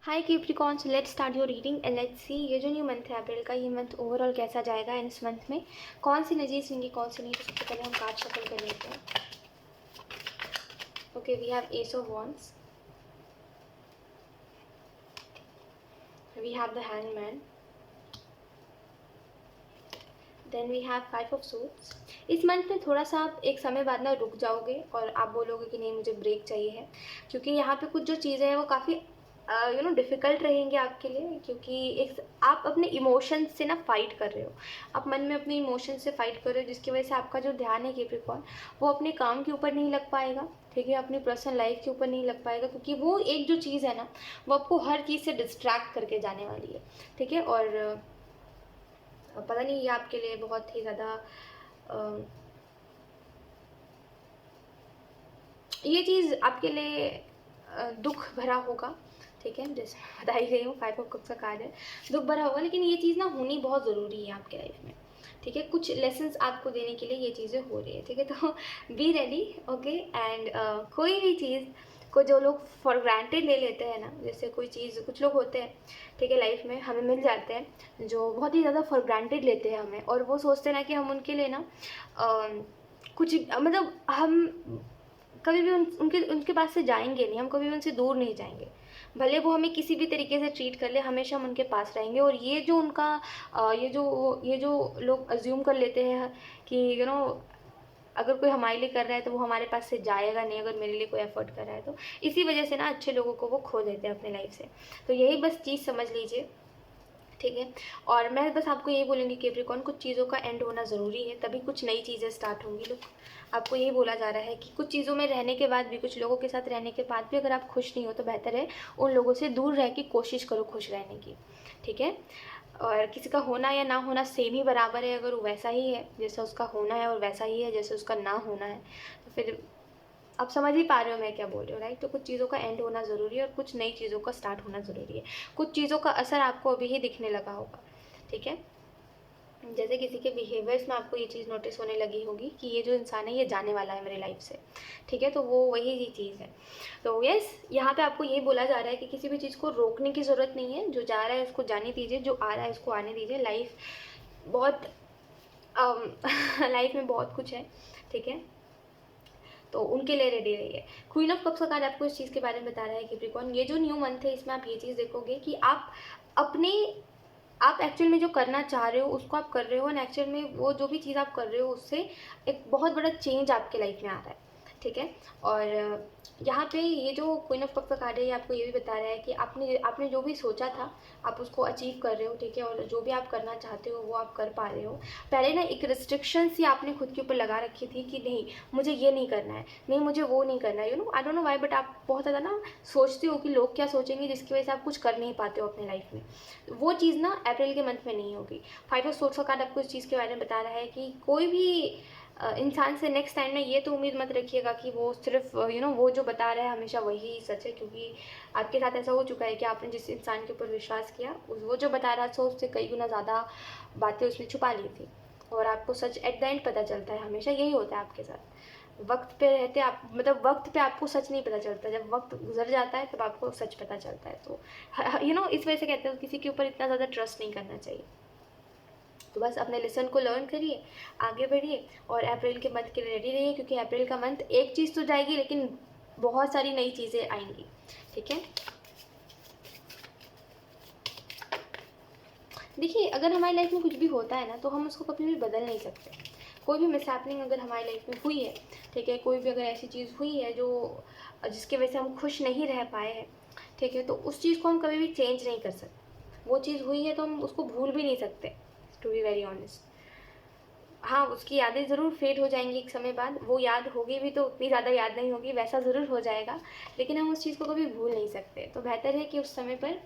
Hi Capricorns, let's start your reading and let's see ये जो new month है अप्रैल का, ये मंथ ओवरऑल कैसा जाएगा एंड इस मंथ में कौन सी एनर्जीज होंगी, कौन सी नहीं। तो सबसे पहले हम कार्ड शफल कर लेते हैं। Okay, we have ace of wands, we have the hangman, then we have five of suits. इस मंथ में थोड़ा सा आप एक समय बाद ना रुक जाओगे और आप बोलोगे कि नहीं मुझे ब्रेक चाहिए है, क्योंकि यहाँ पे कुछ जो चीज़ें हैं वो काफ़ी डिफ़िकल्ट रहेंगे आपके लिए, क्योंकि एक आप अपने इमोशंस से ना फाइट कर रहे हो। आप मन में अपने इमोशंस से फाइट कर रहे हो, जिसकी वजह से आपका जो ध्यान है कैप्रिकॉर्न वो अपने काम के ऊपर नहीं लग पाएगा, ठीक है, अपनी पर्सनल लाइफ के ऊपर नहीं लग पाएगा, क्योंकि वो एक जो चीज़ है ना वो आपको हर चीज़ से डिस्ट्रैक्ट करके जाने वाली है, ठीक है। और पता नहीं ये आपके लिए बहुत ही ज़्यादा ये चीज़ आपके लिए दुख भरा होगा, ठीक है, जैसे बता ही रही हूँ, फाइव ऑफ कप्स का कार्ड है, दुख भरा होगा, लेकिन ये चीज़ ना होनी बहुत ज़रूरी है आपके लाइफ में, ठीक है। कुछ लेसन्स आपको देने के लिए ये चीज़ें हो रही है, ठीक है। तो बी रेडी, ओके। एंड कोई भी चीज़ को जो लोग फॉर ग्रांटेड ले लेते हैं ना, जैसे कोई चीज़, कुछ लोग होते हैं, ठीक है, लाइफ में हमें मिल जाते हैं जो बहुत ही ज़्यादा फॉर ग्रांटेड लेते हैं हमें, और वो सोचते हैं ना कि हम उनके लिए ना कुछ मतलब हम कभी भी उनके उनके पास से जाएंगे नहीं, हम कभी भी उनसे दूर नहीं जाएंगे, भले वो हमें किसी भी तरीके से ट्रीट कर ले, हमेशा हम उनके पास रहेंगे। और ये जो उनका ये जो लोग अज्यूम कर लेते हैं कि अगर कोई हमारे लिए कर रहा है तो वो हमारे पास से जाएगा नहीं, अगर मेरे लिए कोई एफर्ट कर रहा है तो इसी वजह से ना अच्छे लोगों को वो खो देते हैं अपने लाइफ से। तो यही बस चीज़ समझ लीजिए, ठीक है। और मैं बस आपको यही बोलूँगी कैप्रिकॉर्न, कुछ चीज़ों का एंड होना ज़रूरी है, तभी कुछ नई चीज़ें स्टार्ट होंगी। लोग आपको यही बोला जा रहा है कि कुछ चीज़ों में रहने के बाद भी, कुछ लोगों के साथ रहने के बाद भी अगर आप खुश नहीं हो तो बेहतर है उन लोगों से दूर रह के कोशिश करो खुश रहने की, ठीक है। और किसी का होना या ना होना सेम ही बराबर है, अगर वो वैसा ही है जैसा उसका होना है और वैसा ही है जैसे उसका ना होना है, तो फिर आप समझ ही पा रहे हो मैं क्या बोल रही हूँ, राइट। तो कुछ चीज़ों का एंड होना ज़रूरी है और कुछ नई चीज़ों का स्टार्ट होना ज़रूरी है। कुछ चीज़ों का असर आपको अभी ही दिखने लगा होगा, ठीक है। जैसे किसी के बिहेवियर्स में आपको ये चीज़ नोटिस होने लगी होगी कि ये जो इंसान है ये जाने वाला है मेरी लाइफ से, ठीक है। तो वो वही चीज़ है। तो यस, यहाँ पे आपको ये बोला जा रहा है कि किसी भी चीज़ को रोकने की ज़रूरत नहीं है, जो जा रहा है उसको जाने दीजिए, जो आ रहा है उसको आने दीजिए। लाइफ बहुत लाइफ में बहुत कुछ है, ठीक है, तो उनके लिए रेडी रहिए। क्वीन ऑफ कप्स का कार्ड आपको इस चीज़ के बारे में बता रहा है कैप्रिकॉर्न, ये जो न्यू मंथ है इसमें आप ये चीज़ देखोगे कि अपने आप एक्चुअल में जो करना चाह रहे हो उसको आप कर रहे हो, एंड एक्चुअल में वो जो भी चीज़ आप कर रहे हो उससे एक बहुत बड़ा चेंज आपके लाइफ में आ रहा है, ठीक है। और यहाँ पे ये जो क्वीन ऑफ कप का कार्ड है ये आपको ये भी बता रहा है कि आपने आपने जो भी सोचा था आप उसको अचीव कर रहे हो, ठीक है, और जो भी आप करना चाहते हो वो आप कर पा रहे हो। पहले ना एक रिस्ट्रिक्शन सी आपने खुद के ऊपर लगा रखी थी कि नहीं मुझे ये नहीं करना है, नहीं मुझे वो नहीं करना है, I don't know why, but आप बहुत ज़्यादा ना सोचते हो कि लोग क्या सोचेंगे, जिसकी वजह से आप कुछ कर नहीं पाते हो अपने लाइफ में। वो चीज़ ना अप्रैल के मंथ में नहीं होगी। फाइव ऑफ सोर्स का कार्ड आपको इस चीज़ के बारे में बता रहा है कि कोई भी इंसान से नेक्स्ट टाइम ना ये तो उम्मीद मत रखिएगा कि वो सिर्फ वो जो बता रहा है हमेशा वही सच है, क्योंकि आपके साथ ऐसा हो चुका है कि आपने जिस इंसान के ऊपर विश्वास किया वो जो बता रहा था उससे कई गुना ज़्यादा बातें उसने छुपा ली थी, और आपको सच एट द एंड पता चलता है। हमेशा यही होता है आपके साथ, वक्त पे रहते आप, मतलब वक्त पे आपको सच नहीं पता चलता, जब वक्त गुजर जाता है तब आपको सच पता चलता है। तो इस वजह से कहते हैं किसी के ऊपर इतना ज़्यादा ट्रस्ट नहीं करना चाहिए। तो बस अपने लेसन को लर्न करिए, आगे बढ़िए, और अप्रैल के मंथ के लिए रेडी रहिए, क्योंकि अप्रैल का मंथ एक चीज़ तो जाएगी लेकिन बहुत सारी नई चीज़ें आएंगी, ठीक है। देखिए, अगर हमारी लाइफ में कुछ भी होता है ना तो हम उसको कभी भी बदल नहीं सकते। कोई भी मिसहैपनिंग अगर हमारी लाइफ में हुई है, ठीक है, कोई भी अगर ऐसी चीज़ हुई है जो जिसकी वजह से हम खुश नहीं रह पाए हैं, ठीक है, तो उस चीज़ को हम कभी भी चेंज नहीं कर सकते। वो चीज़ हुई है तो हम उसको भूल भी नहीं सकते, टू बी वेरी ऑनेस्ट। हाँ, उसकी यादें ज़रूर फेड हो जाएंगी एक समय बाद, वो याद होगी भी तो उतनी ज़्यादा याद नहीं होगी, वैसा ज़रूर हो जाएगा, लेकिन हम उस चीज़ को कभी भूल नहीं सकते। तो बेहतर है कि उस समय पर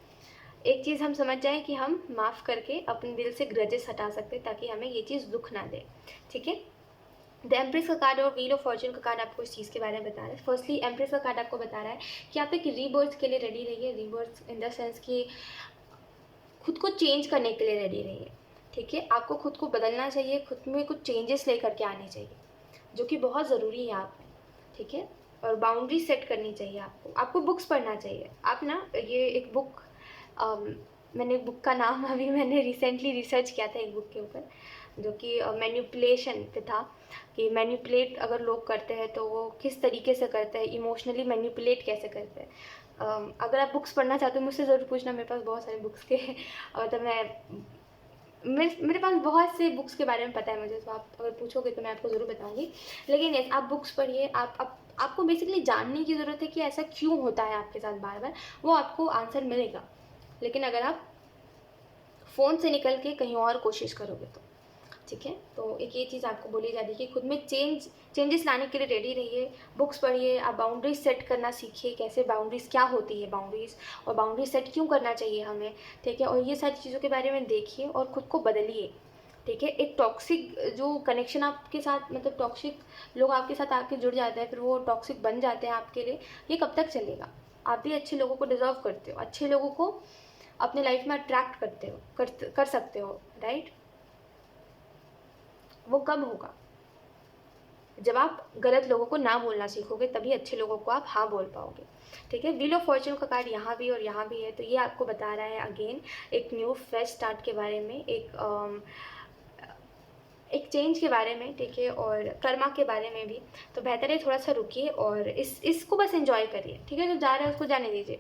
एक चीज़ हम समझ जाएं कि हम माफ़ करके अपने दिल से ग्रजेस हटा सकते हैं, ताकि हमें ये चीज़ दुख ना दे, ठीक है। द एम्प्रेस का कार्ड और व्हील ऑफ फॉर्च्यून का कार्ड आपको इस चीज़ के बारे में बता रहा है। फर्स्टली एम्प्रेस का कार्ड आपको बता रहा है कि आप एक रीबर्थ के लिए रेडी रहिए, रीबर्थ इन द सेंस कि खुद को चेंज करने के लिए रेडी रहिए, ठीक है। आपको खुद को बदलना चाहिए, खुद में कुछ चेंजेस लेकर के आने चाहिए, जो कि बहुत ज़रूरी है आप में, ठीक है। और बाउंड्री सेट करनी चाहिए आपको बुक्स पढ़ना चाहिए। आप ना ये एक बुक मैंने बुक का नाम अभी मैंने रिसेंटली रिसर्च किया था एक बुक के ऊपर, जो कि मैनिपुलेशन पे था, कि मैनिपुलेट अगर लोग करते हैं तो वो किस तरीके से करते हैं, इमोशनली मैनिपुलेट कैसे करते हैं। अगर आप बुक्स पढ़ना चाहते हो मुझसे ज़रूर पूछना, मेरे पास बहुत सारे बुक्स के मतलब मेरे पास बहुत से बुक्स के बारे में पता है मुझे, तो आप अगर पूछोगे तो मैं आपको ज़रूर बताऊंगी। लेकिन यस, आप बुक्स पढ़िए, आपको बेसिकली जानने की ज़रूरत है कि ऐसा क्यों होता है आपके साथ बार बार, वो आपको आंसर मिलेगा। लेकिन अगर आप फ़ोन से निकल के कहीं और कोशिश करोगे तो, ठीक है। तो एक ये चीज़ आपको बोली जा रही है कि खुद में चेंजेस लाने के लिए रेडी रहिए, बुक्स पढ़िए, आप बाउंड्रीज सेट करना सीखिए, कैसे बाउंड्रीज, क्या होती है बाउंड्रीज, और बाउंड्रीज सेट क्यों करना चाहिए हमें, ठीक है। और ये सारी चीज़ों के बारे में देखिए और ख़ुद को बदलिए, ठीक है। एक टॉक्सिक जो कनेक्शन आपके साथ, मतलब टॉक्सिक लोग आपके साथ आके जुड़ जाते हैं, फिर वो टॉक्सिक बन जाते हैं आपके लिए, ये कब तक चलेगा। आप भी अच्छे लोगों को डिजर्व करते हो, अच्छे लोगों को अपने लाइफ में अट्रैक्ट करते हो, कर सकते हो, राइट। वो कब होगा, जब आप गलत लोगों को ना बोलना सीखोगे, तभी अच्छे लोगों को आप हाँ बोल पाओगे, ठीक है। व्हील ऑफ फॉर्चून का कार्ड यहाँ भी और यहाँ भी है, तो ये आपको बता रहा है अगेन एक न्यू फ्रेश स्टार्ट के बारे में, एक चेंज के बारे में, ठीक है, और कर्मा के बारे में भी। तो बेहतर है थोड़ा सा रुकिए और इसको बस एंजॉय करिए, ठीक है। जो जा रहा है उसको जाने दीजिए।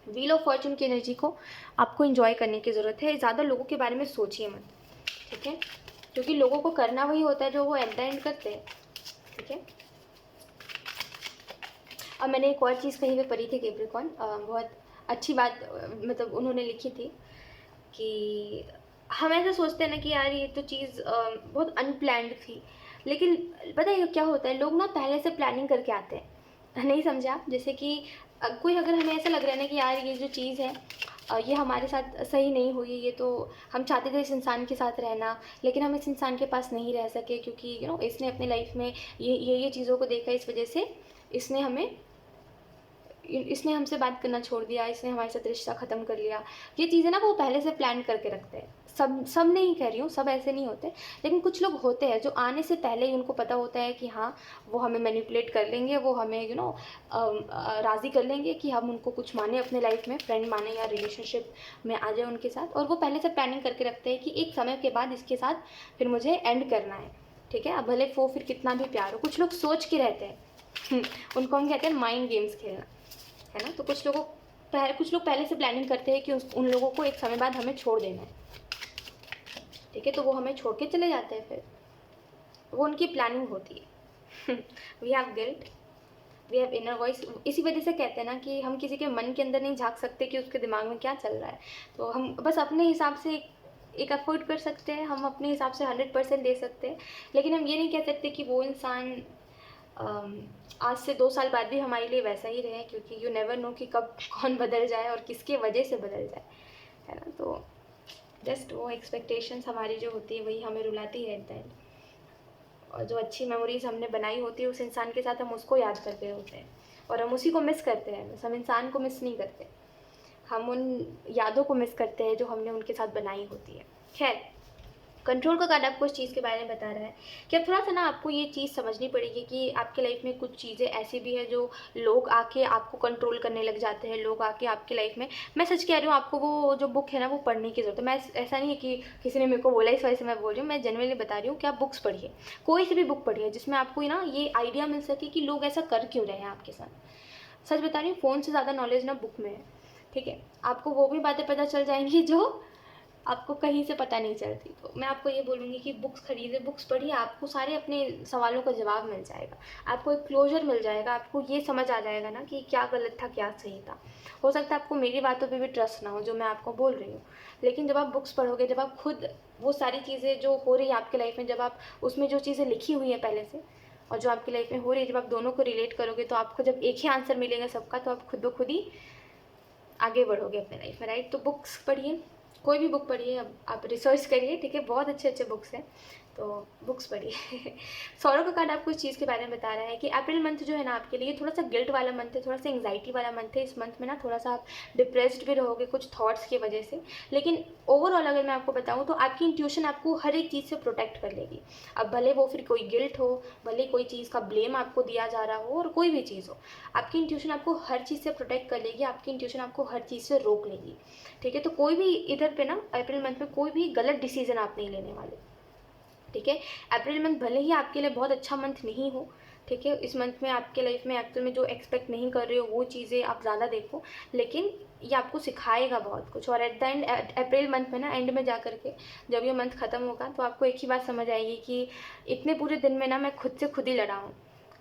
व्हील ऑफ फॉर्चून की एनर्जी को आपको एंजॉय करने की ज़रूरत है, ज़्यादा लोगों के बारे में सोचिए मत, ठीक है, क्योंकि लोगों को करना वही होता है जो वो एट द एंड करते हैं, ठीक है। अब मैंने एक और चीज़ कहीं पे पढ़ी थी, कैप्रिकॉर्न, बहुत अच्छी बात मतलब उन्होंने लिखी थी कि हम ऐसा सोचते हैं ना कि यार ये तो चीज़ बहुत अनप्लैंड थी, लेकिन पता है क्या होता है, लोग ना पहले से प्लानिंग करके आते हैं, नहीं समझे आप। जैसे कि कोई अगर हमें ऐसा लग रहा है ना कि यार ये जो चीज़ है ये हमारे साथ सही नहीं हुई, ये तो हम चाहते थे इस इंसान के साथ रहना, लेकिन हम इस इंसान के पास नहीं रह सके क्योंकि इसने अपने लाइफ में ये चीज़ों को देखा, इस वजह से इसने हमसे बात करना छोड़ दिया, इसने हमारे साथ रिश्ता ख़त्म कर लिया। ये चीज़ें ना वो पहले से प्लान करके रखते हैं। सब नहीं कह रही हूँ, सब ऐसे नहीं होते, लेकिन कुछ लोग होते हैं जो आने से पहले ही उनको पता होता है कि हाँ वो हमें मैनिपुलेट कर लेंगे, वो हमें राज़ी कर लेंगे कि हम उनको कुछ माने अपने लाइफ में, फ्रेंड माने या रिलेशनशिप में आ जाए उनके साथ, और वो पहले से प्लानिंग करके रखते हैं कि एक समय के बाद इसके साथ फिर मुझे एंड करना है, ठीक है। अब भले वो फिर कितना भी प्यार हो, कुछ लोग सोच के रहते हैं उनको हम कहते हैं माइंड गेम्स खेलना, है ना। तो कुछ लोग पहले से प्लानिंग करते हैं कि उन लोगों को एक समय बाद हमें छोड़ देना है, ठीक है, तो वो हमें छोड़ के चले जाते हैं, फिर वो उनकी प्लानिंग होती है we have guilt, we have inner voice. इसी वजह से कहते हैं ना कि हम किसी के मन के अंदर नहीं झांक सकते कि उसके दिमाग में क्या चल रहा है, तो हम बस अपने हिसाब से एक एफर्ट कर सकते हैं, हम अपने हिसाब से 100% दे सकते हैं, लेकिन हम ये नहीं कह सकते कि वो इंसान आज से 2 साल बाद भी हमारे लिए वैसा ही रहे, क्योंकि यू नेवर नो कि कब कौन बदल जाए और किसके वजह से बदल जाए, है ना। तो जस्ट वो एक्सपेक्टेशंस हमारी जो होती है वही हमें रुलाती है एट द एंड, और जो अच्छी मेमोरीज हमने बनाई होती है उस इंसान के साथ हम उसको याद करते होते हैं और हम उसी को मिस करते हैं, बस हम इंसान को मिस नहीं करते, हम उन यादों को मिस करते हैं जो हमने उनके साथ बनाई होती है। खैर, कंट्रोल का कार्ड आपको इस चीज़ के बारे में बता रहा है कि अब थोड़ा सा ना आपको ये चीज़ समझनी पड़ेगी कि आपके लाइफ में कुछ चीज़ें ऐसी भी है जो लोग आके आपको कंट्रोल करने लग जाते हैं, लोग आके आपकी लाइफ में, मैं सच कह रही हूँ, आपको वो जो बुक है ना वो पढ़ने की ज़रूरत है। मैं ऐसा नहीं है कि किसी ने मेरे को बोला इस वजह से मैं बोल रही हूँ, मैं जनरली बता रही हूँ कि आप बुक्स पढ़िए, कोई सी भी बुक पढ़िए जिसमें आपको ना ये आइडिया मिल सके कि लोग ऐसा कर क्यों रहे हैं आपके साथ। सच बता रही हूँ, फ़ोन से ज़्यादा नॉलेज ना बुक में है, ठीक है। आपको वो भी बातें पता चल जाएंगी जो आपको कहीं से पता नहीं चलती। तो मैं आपको ये बोलूँगी कि बुक्स खरीदे, बुक्स पढ़िए, आपको सारे अपने सवालों का जवाब मिल जाएगा, आपको एक क्लोजर मिल जाएगा, आपको ये समझ आ जाएगा ना कि क्या गलत था क्या सही था। हो सकता है आपको मेरी बातों पे भी ट्रस्ट ना हो जो मैं आपको बोल रही हूँ, लेकिन जब आप बुक्स पढ़ोगे, जब आप खुद वो सारी चीज़ें जो हो रही है आपकी लाइफ में, जब आप उसमें जो चीज़ें लिखी हुई हैं पहले से और जो आपकी लाइफ में हो रही है, जब आप दोनों को रिलेट करोगे, तो आपको जब एक ही आंसर मिलेगा सबका, तो आप खुद ब खुद ही आगे बढ़ोगे अपने लाइफ में, राइट। तो बुक्स पढ़िए, कोई भी बुक पढ़िए, अब आप रिसर्च करिए, ठीक है, बहुत अच्छे अच्छे बुक्स हैं, तो बुक्स पढ़िए। सौरव का कार्ड आपको इस चीज़ के बारे में बता रहा है कि अप्रैल मंथ जो है ना आपके लिए थोड़ा सा गिल्ट वाला मंथ है, थोड़ा सा एंग्जाइटी वाला मंथ है। इस मंथ में ना थोड़ा सा आप डिप्रेस्ड भी रहोगे कुछ थॉट्स की वजह से, लेकिन ओवरऑल अगर मैं आपको बताऊँ तो आपकी इंट्यूशन आपको हर एक चीज़ से प्रोटेक्ट कर लेगी। अब भले वो फिर कोई गिल्ट हो, भले कोई चीज़ का ब्लेम आपको दिया जा रहा हो, और कोई भी चीज़ हो, आपकी इंट्यूशन आपको हर चीज़ से प्रोटेक्ट कर लेगी, आपकी इंट्यूशन आपको हर चीज़ से रोक लेगी। ठीक है, तो कोई भी इधर पे ना अप्रैल मंथ में कोई भी गलत डिसीजन आप नहीं लेने वाले। ठीक है, अप्रैल मंथ भले ही आपके लिए बहुत अच्छा मंथ नहीं हो, ठीक है, इस मंथ में आपके लाइफ में एक्चुअल में जो एक्सपेक्ट नहीं कर रहे हो वो चीज़ें आप ज़्यादा देखो, लेकिन ये आपको सिखाएगा बहुत कुछ। और at the and April month में ना एंड में जा करके जब ये मंथ ख़त्म होगा तो आपको एक ही बात समझ आएगी कि इतने पूरे दिन में ना मैं खुद से खुद ही लड़ा हूँ।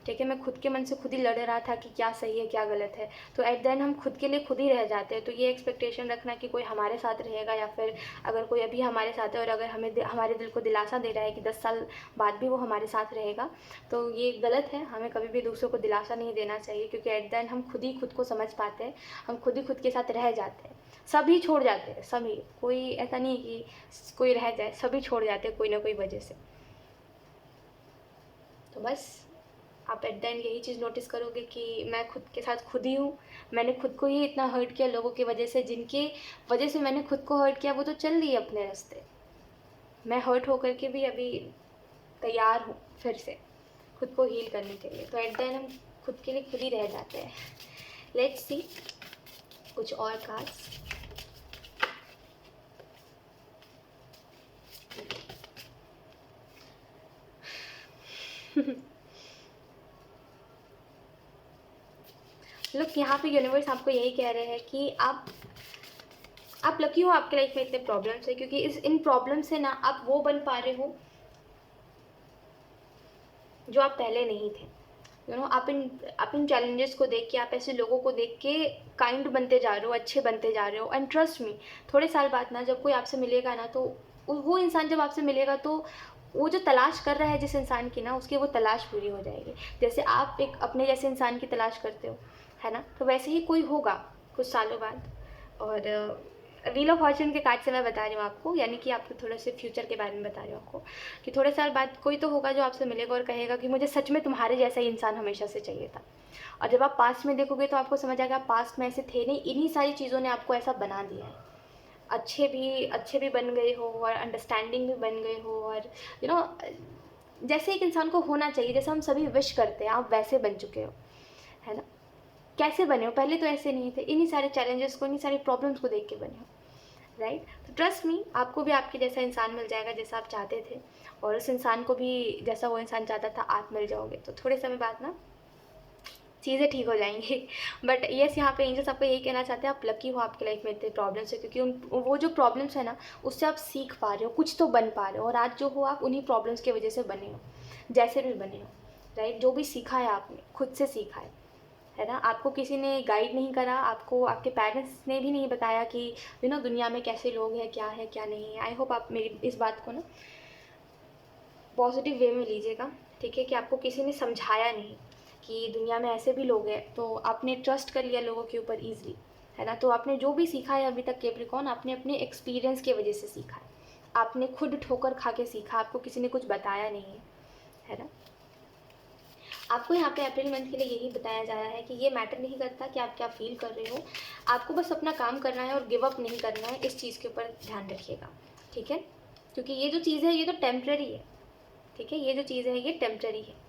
ठीक है, मैं खुद के मन से खुद ही लड़ रहा था कि क्या सही है क्या गलत है। तो एट द एंड हम खुद के लिए खुद ही रह जाते हैं। तो ये एक्सपेक्टेशन रखना कि कोई हमारे साथ रहेगा, या फिर अगर कोई अभी हमारे साथ है और अगर हमें हमारे दिल को दिलासा दे रहा है कि 10 साल बाद भी वो हमारे साथ रहेगा, तो ये गलत है। हमें कभी भी दूसरों को दिलासा नहीं देना चाहिए, क्योंकि एट द एंड हम खुद ही खुद को समझ पाते हैं, हम खुद ही खुद के साथ रह जाते हैं। सभी छोड़ जाते हैं, सभी, कोई ऐसा नहीं कि कोई रह जाए, सभी छोड़ जाते हैं कोई ना कोई वजह से। तो बस आप एट द एंड यही चीज़ नोटिस करोगे कि मैं खुद के साथ खुद ही हूँ। मैंने खुद को ही इतना हर्ट किया लोगों की वजह से, जिनके वजह से मैंने खुद को हर्ट किया वो तो चल रही है अपने रास्ते। मैं हर्ट होकर के भी अभी तैयार हूँ फिर से खुद को हील करने के लिए। तो एट द एंड हम खुद के लिए खुद ही रह जाते हैं। लेट्स सी कुछ और कार्ड्स। लोग यहाँ पे यूनिवर्स आपको यही कह रहे हैं कि आप लकी हो, आपके लाइफ में इतने प्रॉब्लम्स है, क्योंकि इन प्रॉब्लम से ना आप वो बन पा रहे हो जो आप पहले नहीं थे। आप इन चैलेंजेस को देख के, आप ऐसे लोगों को देख के काइंड बनते जा रहे हो, अच्छे बनते जा रहे हो। एंड ट्रस्ट मी, थोड़े साल बाद ना जब कोई आपसे मिलेगा ना, तो वो इंसान जब आपसे मिलेगा तो वो जो तलाश कर रहा है जिस इंसान की ना, उसकी वो तलाश पूरी हो जाएगी। जैसे आप एक अपने जैसे इंसान की तलाश करते हो, है ना, तो वैसे ही कोई होगा कुछ सालों बाद। और व्हील ऑफ फॉर्चून के कार्ड से मैं बता रही हूँ आपको, यानी कि आपको थोड़ा से फ्यूचर के बारे में बता रही हूँ आपको, कि थोड़े साल बाद कोई तो होगा जो आपसे मिलेगा और कहेगा कि मुझे सच में तुम्हारे जैसा ही इंसान हमेशा से चाहिए था। और जब आप पास्ट में देखोगे तो आपको समझ आएगा आप पास्ट में ऐसे थे नहीं, इन्हीं सारी चीज़ों ने आपको ऐसा बना दिया है। अच्छे भी बन गए हो, और अंडरस्टैंडिंग भी बन गए हो, और जैसे एक इंसान को होना चाहिए, जैसा हम सभी विश करते हैं, आप वैसे बन चुके हो, है ना। कैसे बने हो, पहले तो ऐसे नहीं थे, इन्हीं सारे चैलेंजेस को, इन्हीं सारी प्रॉब्लम्स को देख के बने हो, राइट। तो ट्रस्ट मी, आपको भी आपके जैसा इंसान मिल जाएगा जैसा आप चाहते थे, और उस इंसान को भी जैसा वो इंसान चाहता था आप मिल जाओगे। तो थोड़े समय बाद ना चीज़ें ठीक हो जाएंगी। बट येस, यहाँ पे एंजल्स आपको यही कहना चाहते हैं, आप लकी हो आपकी लाइफ में इतने प्रॉब्लम्स है, क्योंकि वो जो प्रॉब्लम्स है ना, उससे आप सीख पा रहे हो, कुछ तो बन पा रहे हो। और आज जो हो आप उन्हीं प्रॉब्लम्स की वजह से बने हो, जैसे भी बने हो, राइट। जो भी सीखा है आपने खुद से सीखा है ना। आपको किसी ने गाइड नहीं करा, आपको आपके पेरेंट्स ने भी नहीं बताया कि दुनिया में कैसे लोग हैं, क्या है क्या नहीं है। आई होप आप मेरी इस बात को ना पॉजिटिव वे में लीजिएगा, ठीक है, कि आपको किसी ने समझाया नहीं कि दुनिया में ऐसे भी लोग हैं, तो आपने ट्रस्ट कर लिया लोगों के ऊपर ईजिली, है ना। तो आपने जो भी सीखा है अभी तक कैप्रिकॉर्न, आपने अपने एक्सपीरियंस की वजह से सीखा है, आपने खुद ठोकर खा के सीखा, आपको किसी ने कुछ बताया नहीं है ना। आपको यहाँ पे अप्रैल मंथ के लिए यही बताया जा रहा है कि ये मैटर नहीं करता कि आप क्या फील कर रहे हो, आपको बस अपना काम करना है और गिव अप नहीं करना है। इस चीज़ के ऊपर ध्यान रखिएगा, ठीक है, क्योंकि ये जो चीज़ है ये तो टेम्प्रेरी है, ठीक है, ये जो चीज़ है ये टेम्प्रेरी है।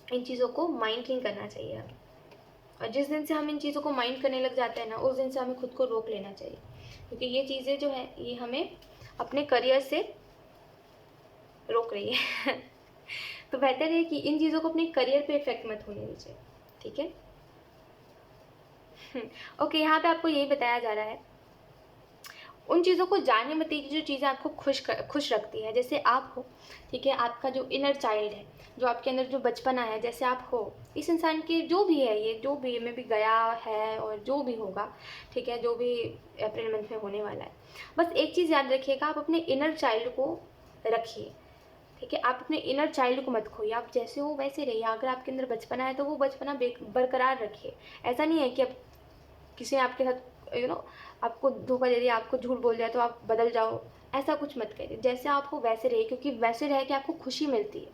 इन चीज़ों को माइंड नहीं करना चाहिए हमें, और जिस दिन से हम इन चीज़ों को माइंड करने लग जाते हैं ना, उस दिन से हमें खुद को रोक लेना चाहिए, क्योंकि ये चीज़ें जो है ये हमें अपने करियर से रोक रही है। तो बेहतर है कि इन चीज़ों को अपने करियर पे इफेक्ट मत होने दीजिए, ठीक है। ओके, यहाँ पे आपको यही बताया जा रहा है, उन चीज़ों को जाने मत दीजिए जो चीज़ें आपको खुश रखती है। जैसे आप हो, ठीक है, आपका जो इनर चाइल्ड है, जो आपके अंदर जो बचपना है, जैसे आप हो, इस इंसान के जो भी है, ये जो भी में भी गया है और जो भी होगा, ठीक है, जो भी अप्रैल मंथ में होने वाला है, बस एक चीज़ याद रखिएगा, आप अपने इनर चाइल्ड को रखिए, ठीक है। आप अपने इनर चाइल्ड को मत खोइए, आप जैसे हो वैसे रहिए। अगर आपके अंदर बचपना है तो वो बचपना बरकरार रखिए। ऐसा नहीं है कि अब किसी ने आपके साथ आपको धोखा दे दिया, आपको झूठ बोल दिया तो आप बदल जाओ, ऐसा कुछ मत करिए। जैसे आप हो वैसे रहिए, क्योंकि वैसे रह के आपको खुशी मिलती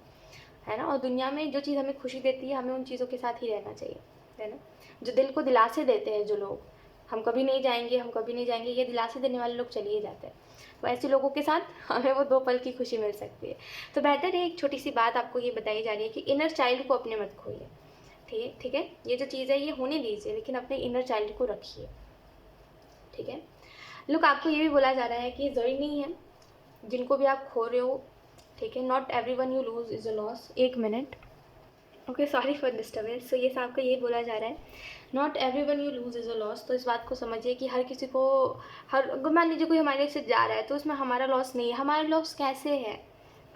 है ना। और दुनिया में जो चीज़ हमें खुशी देती है, हमें उन चीज़ों के साथ ही रहना चाहिए, है ना। जो दिल को दिलासे देते हैं जो लोग, हम कभी नहीं जाएंगे, हम कभी नहीं जाएंगे, ये दिलासे देने वाले लोग चले ही जाते हैं। तो ऐसे लोगों के साथ हमें वो 2 पल की खुशी मिल सकती है। तो बेहतर है, एक छोटी सी बात आपको ये बताई जा रही है कि इनर चाइल्ड को अपने मत खोइए, ठीक है। ये जो चीज़ है ये होने दीजिए, लेकिन अपने इनर चाइल्ड को रखिए, ठीक है। लुक, आपको ये भी बोला जा रहा है कि ज़रूरी नहीं है जिनको भी आप खो रहे हो, ठीक है। Not everyone you lose is a loss. 1 minute, okay, sorry for disturbance. So ये आपको ये बोला जा रहा है, not everyone you lose is a loss. तो इस बात को समझिए कि हर किसी को, अगर मान लीजिए कोई हमारे से जा रहा है तो उसमें हमारा लॉस नहीं है। हमारा लॉस कैसे है?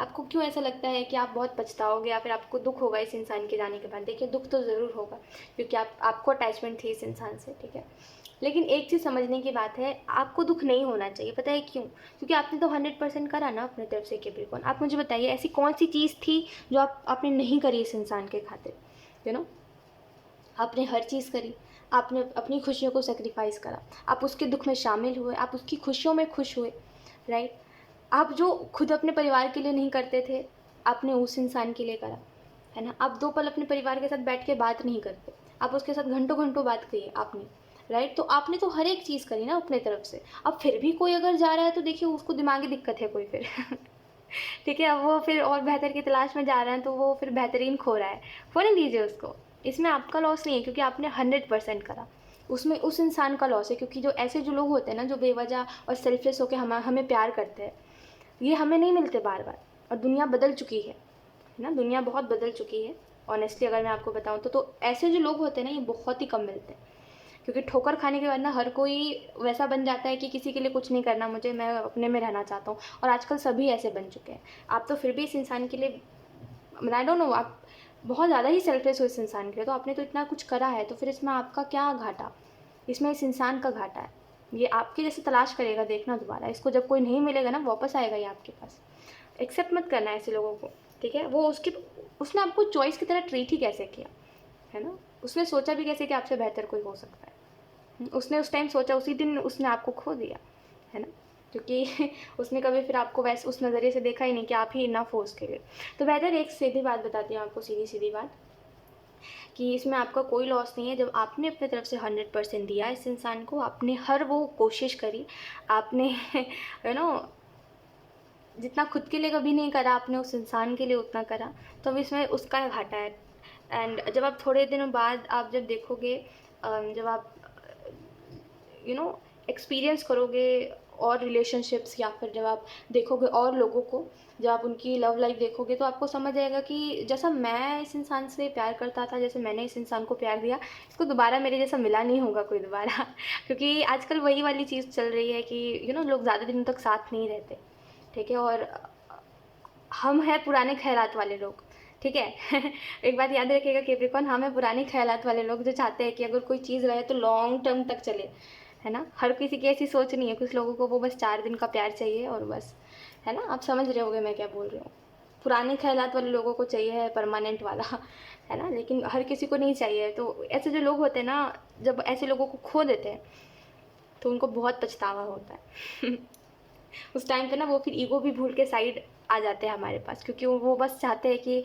आपको क्यों ऐसा लगता है कि आप बहुत पछताओगे या फिर आपको दुख होगा इस इंसान के जाने के बाद? देखिए, दुख तो ज़रूर होगा, क्योंकि आपको अटैचमेंट थी इस इंसान से, ठीक है। लेकिन एक चीज़ समझने की बात है, आपको दुख नहीं होना चाहिए। पता है क्यों? क्योंकि आपने तो 100% करा ना अपनी तरफ से कैप्रिकॉर्न। आप मुझे बताइए, ऐसी कौन सी चीज़ थी जो आपने नहीं करी इस इंसान के खातिर? आपने हर चीज़ करी, आपने अपनी खुशियों को सेक्रीफाइस करा, आप उसके दुख में शामिल हुए, आप उसकी खुशियों में खुश हुए, राइट। आप जो खुद अपने परिवार के लिए नहीं करते थे, आपने उस इंसान के लिए करा, है ना। आप 2 पल अपने परिवार के साथ बैठ के बात नहीं करते, आप उसके साथ घंटों घंटों बात करिए आपने, राइट। तो आपने तो हर एक चीज़ करी ना अपने तरफ से। अब फिर भी कोई अगर जा रहा है तो देखिए उसको दिमागी दिक्कत है कोई फिर ठीक है। अब वो फिर और बेहतर की तलाश में जा रहा है तो वो फिर बेहतरीन खो रहा है, फ़ोन दीजिए उसको। इसमें आपका लॉस नहीं है, क्योंकि आपने 100% करा। उसमें उस इंसान का लॉस है, क्योंकि जो ऐसे जो लोग होते हैं ना, जो बेवजह और सेल्फलेस होकर हमें प्यार करते हैं, ये हमें नहीं मिलते बार बार। और दुनिया बदल चुकी है ना, दुनिया बहुत बदल चुकी है ऑनेस्टली। अगर मैं आपको बताऊँ तो ऐसे जो लोग होते हैं ना, ये बहुत ही कम मिलते हैं। क्योंकि ठोकर खाने के बाद ना हर कोई वैसा बन जाता है कि किसी के लिए कुछ नहीं करना मुझे, मैं अपने में रहना चाहता हूँ। और आजकल सभी ऐसे बन चुके हैं। आप तो फिर भी इस इंसान के लिए, आई डोंट नो, आप बहुत ज़्यादा ही सेल्फलेस हो इस इंसान के लिए। तो आपने तो इतना कुछ करा है, तो फिर इसमें आपका क्या घाटा? इसमें इस इंसान का घाटा है। ये आपकी जैसे तलाश करेगा, देखना दोबारा इसको, जब कोई नहीं मिलेगा ना वापस आएगा ये आपके पास। एक्सेप्ट मत करना ऐसे लोगों को, ठीक है। उसने आपको चॉइस की तरह ट्रीट ही कैसे किया, है ना। उसने सोचा भी कैसे कि आपसे बेहतर कोई हो सकता है। उसने उस टाइम सोचा, उसी दिन उसने आपको खो दिया, है ना। क्योंकि उसने कभी फिर आपको वैसे उस नज़रिए से देखा ही नहीं कि आप ही इनफ हो उसके लिए। तो बेहतर एक सीधी बात बताती हूँ आपको, सीधी सीधी बात, कि इसमें आपका कोई लॉस नहीं है। जब आपने अपनी तरफ से 100% दिया इस इंसान को, आपने हर वो कोशिश करी, आपने जितना खुद के लिए कभी नहीं करा, आपने उस इंसान के लिए उतना करा, तो अब इसमें उसका घाटा है। एंड जब आप थोड़े दिनों बाद आप जब देखोगे, जब आप एक्सपीरियंस करोगे और रिलेशनशिप्स, या फिर जब आप देखोगे और लोगों को, जब आप उनकी लव लाइफ देखोगे, तो आपको समझ आएगा कि जैसा मैं इस इंसान से प्यार करता था, जैसे मैंने इस इंसान को प्यार दिया, इसको दोबारा मेरे जैसा मिला नहीं होगा कोई दोबारा क्योंकि आजकल वही वाली चीज़ चल रही है कि लोग ज़्यादा दिनों तक साथ नहीं रहते, ठीक है। और हम हैं पुराने ख्यालात वाले लोग, ठीक है एक बात याद रखिएगा कैप्रिकॉर्न, हम हैं पुराने ख्यालात वाले लोग जो चाहते हैं कि अगर कोई चीज़ रहे तो लॉन्ग टर्म तक चले, है ना। हर किसी की ऐसी सोच नहीं है, कुछ लोगों को वो बस 4 दिन का प्यार चाहिए और बस, है ना। आप समझ रहे होगे मैं क्या बोल रही हूँ। पुराने ख्यालात वाले लोगों को चाहिए है परमानेंट वाला, है ना, लेकिन हर किसी को नहीं चाहिए। तो ऐसे जो लोग होते हैं ना, जब ऐसे लोगों को खो देते हैं तो उनको बहुत पछतावा होता है उस टाइम पे ना वो फिर ईगो भी भूल के साइड आ जाते हैं हमारे पास, क्योंकि वो बस चाहते हैं कि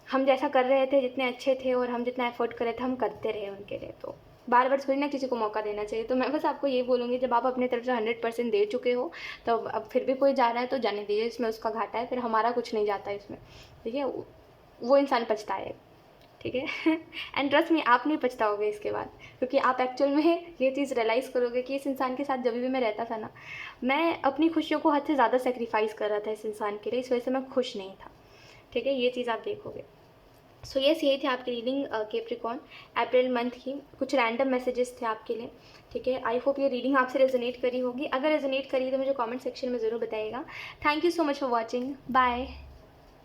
हम जैसा कर रहे थे, जितने अच्छे थे और हम जितना एफर्ट कर रहे थे, हम करते रहे उनके लिए। तो बार बार थोड़ी ना किसी को मौका देना चाहिए। तो मैं बस आपको ये बोलूँगी, जब आप अपने तरफ से 100% दे चुके हो, तो अब फिर भी कोई जा रहा है तो जाने दीजिए, इसमें उसका घाटा है, फिर हमारा कुछ नहीं जाता इसमें, ठीक है। वो इंसान पछताए, ठीक है एंड ट्रस्ट मी, आप नहीं पछताओगे इसके बाद, क्योंकि आप एक्चुअल में ये चीज़ रियलाइज़ करोगे कि इस इंसान के साथ जब भी मैं रहता था ना, मैं अपनी खुशियों को हद से ज़्यादा सेक्रीफाइस कर रहा था इस इंसान के लिए, इस वजह से मैं खुश नहीं था, ठीक है। ये चीज़ आप देखोगे। सो यस, यही थे आपकी रीडिंग कैप्रिकॉर्न अप्रैल मंथ की। कुछ रैंडम मैसेजेस थे आपके लिए, ठीक है। आई होप ये रीडिंग आपसे रेजोनेट करी होगी। अगर रेजोनेट करी तो मुझे कमेंट सेक्शन में ज़रूर बताइएगा। Thank you so much for watching, bye.